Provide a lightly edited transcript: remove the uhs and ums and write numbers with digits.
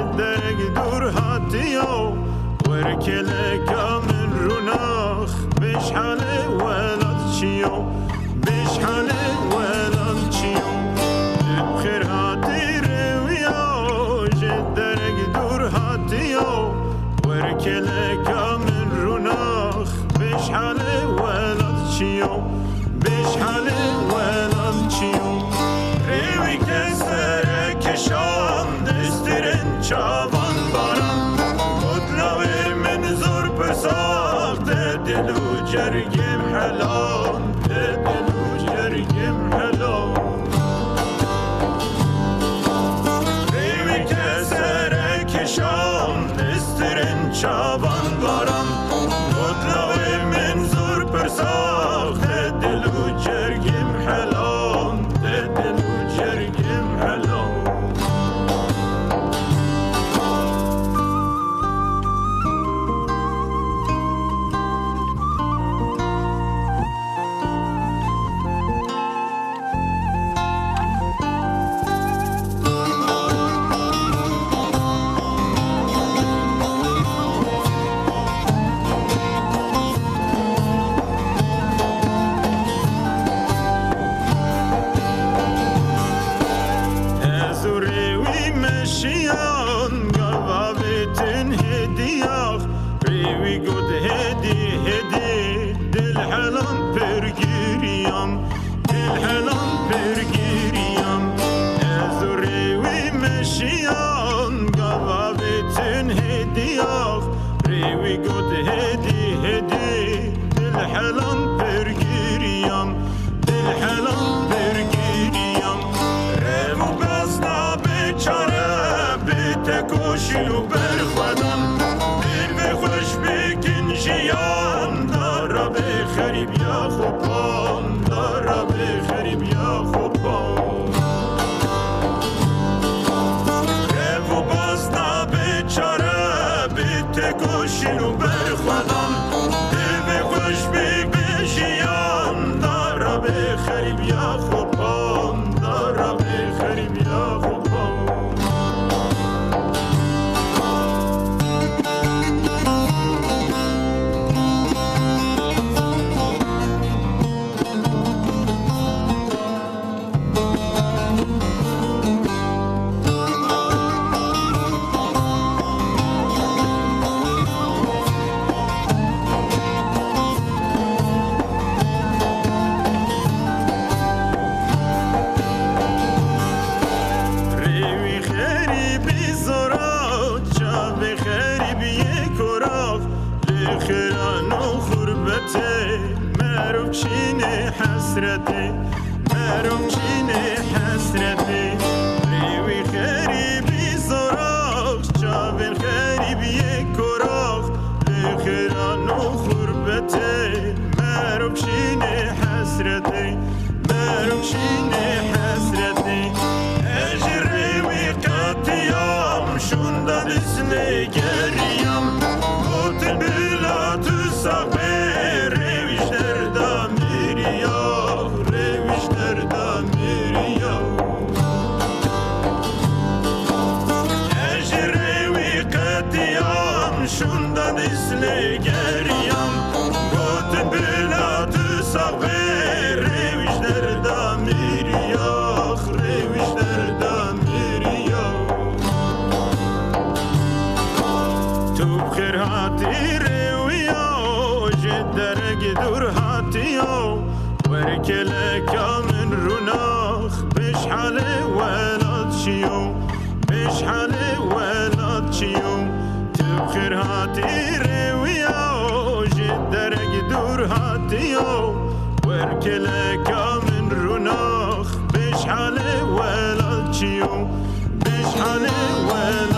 جدرك دور هاتيو وركلك من روناخ بشحالي ولد شيو بشحالي ولد شيو بخير هاتي رويو جدرك دور هاتيو وركلك من روناخ بشحالي ولد شيو بشحالي ولد شيو روي كسرك شام دسترن چاوان بارم خودلاوی من زور پرساخ دل و جرگم حلام دل و جرگم حلام روی کسرک شام دسترن چاوان بارم خودلاوی من زور پرساخ دل و جرگم حلام دل و جرگم حلام شیان گاوابتن هدیاخ ریوی گود هدی دل حلم پرگیریم دل حلم پرگیریم از ریوی مشیان گاوابتن هدیاخ ریوی گود هدی دل حلم پرگیریم دل حلم پرگیریم رو بسنا بیچاره تکوشیو بر خودم دل به خوش بکن جیان دارا به خریب یا خوبان دارا به خریب یا خوبان رو بازنا بیچاره بی تکوشیو بر خودم دل به خوش بکن جیان دارا به خریب یا خوبان دارا به خریب یا خوبان حسرتي مروم چینه حسرتي ریوی خریبی زراخ چاون خریبی کراخ لخران و خربته مروم چینه حسرتي مروم چینه حسرتي اجر ریوی قطیام شوندان اسلی گریم قطن بلاد ساقه ریویش دردام رویش دردم میریا اجر روی قدیام شوندان اسلی گریم گوتن بلاد ساقه رویش دردم میریا رویش دردم میریا تو بخیر هاتی رویا جدرگ دور هاتیو وركلك من روناخ بشحالي ولد شيو بشحالي ولد شيو تبخير هاتي رويا جدرك دور هاتيو وركلك من روناخ بشحالي ولد شيو بشحالي ولد